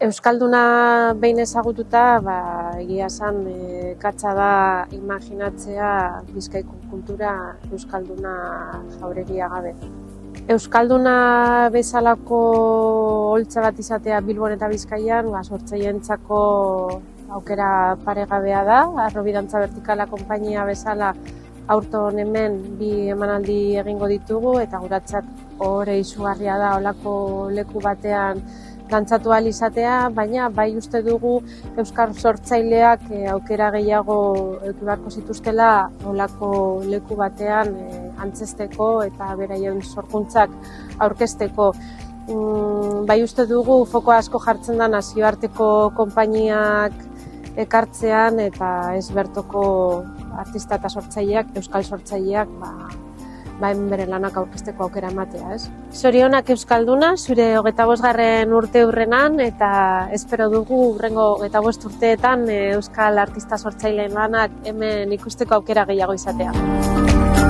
Euskalduna behin ezagututa, egia esan, katza da imaginatzea Bizkaiko kultura euskalduna jauregia gabe. Euskalduna bezalako holtza bat izatea Bilbon eta Bizkaian, sortzaileentzako aukera paregabea da. Harrobi Dantza Vertikala konpainia bezala aurton hemen 2 emanaldi egingo ditugu eta guretzat ohore izugarria da holako leku batean dantzatu ahal izatea, baina bai uste dugu euskal sortzaileak aukera gehiago eduki beharko zituztela holako leku batean antzezteko eta beraien sorkuntzak aurkezteko. Bai uste dugu foko asko jartzen da nazioarteko konpainiak ekartzean eta ez bertoko artista eta sortzaileak, euskal sortzaileak bere lanak aurkezteko aukera ematea, ez? Zorionak Euskalduna, zure 25. urte hurrenan, eta espero dugu hurrengo 25 urteetan euskal artista sortzaileen lanak hemen ikusteko aukera gehiago izatea.